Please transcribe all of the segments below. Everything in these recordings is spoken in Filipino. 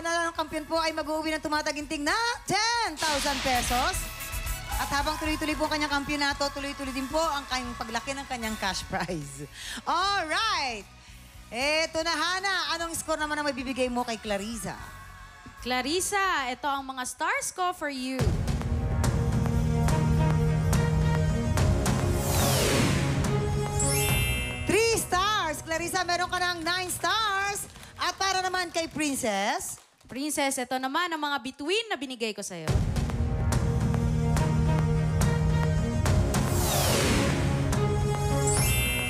mananalo ng kampiyon po ay mag-uuwi ng tumataginting na 10,000 pesos. At habang tuloy-tuloy po ang kanyang kampiyonato, tuloy-tuloy din po ang kanyang paglaki ng kanyang cash prize. Alright! Eto na, Hana. Anong score naman ang mabibigay mo kay Clarissa? Clarissa, ito ang mga stars ko for you. 3 stars. Clarissa, meron ka ng 9 stars. At para naman kay Princess? Princess, ito naman ang mga bituin na binigay ko sa'yo.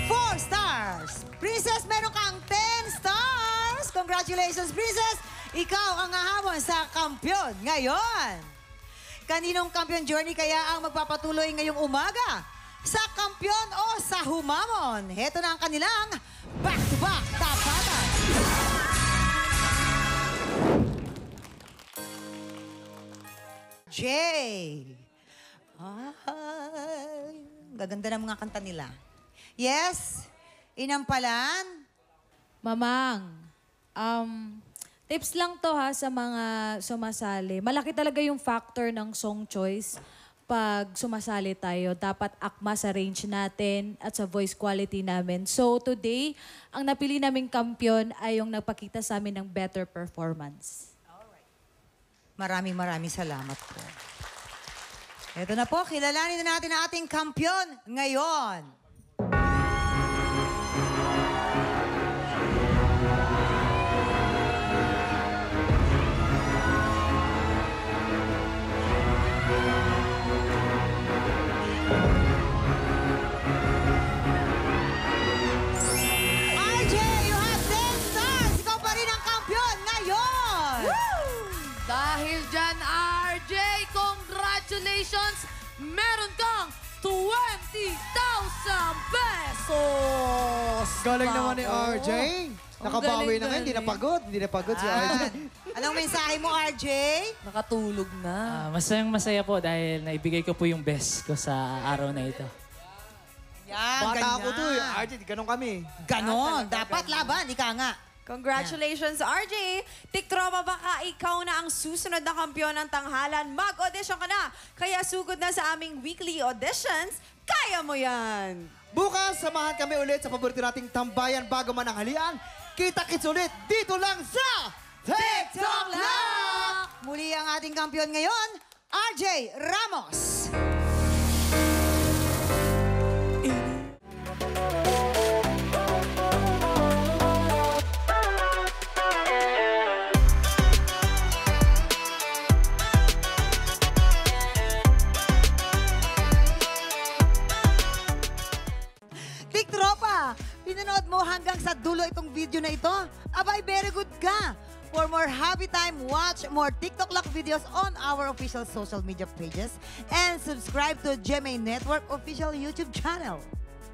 4 stars. Princess, meron kang 10 stars. Congratulations, Princess. Ikaw ang hahamon sa kampiyon ngayon. Kaninong kampiyon journey kaya ang magpapatuloy ngayong umaga? Sa kampiyon o sa humamon? Heto na ang kanilang back-to-back tapatan. Jay. Ay, gaganda ng mga kanta nila. Yes, inampalan. Mamang, tips lang to ha sa mga sumasali. Malaki talaga yung factor ng song choice pag sumasali tayo. Dapat akma sa range natin at sa voice quality namin. So today, ang napili naming kampiyon ay yung nagpakita sa amin ng better performance. Maraming salamat po. Ito na po, kilalanin na natin ang ating kampiyon ngayon. RJ, you have 10 stars! Ikaw pa rin ang kampiyon ngayon! Dahil dyan, RJ, congratulations! Meron kang 20,000 pesos! Galing naman ni RJ. Nakabawi na ngayon, hindi na pagod. Hindi na pagod si RJ. Anong mensahe mo, RJ? Nakatulog na. Masayang-masaya po dahil naibigay ko po yung best ko sa araw na ito. Yan, Bata ako to eh. RJ, ganun kami. Ganon. Dapat laban, ika nga. Congratulations, RJ! Tiktropa, baka ikaw na ang susunod na kampiyon ng tanghalan. Mag-audition ka na! Kaya sugod na sa aming weekly auditions. Kaya mo yan! Bukas, samahan kami ulit sa paborito nating tambayan bago man ang halian. Kita-kits ulit dito lang sa TikTok Lock! Muli ang ating kampiyon ngayon, RJ Ramos. Tiktropa, pinanood mo hanggang sa dulo itong video na ito? Abay, very good ka! For more happy time, watch more TikTok Lock videos on our official social media pages and subscribe to GMA Network official YouTube channel.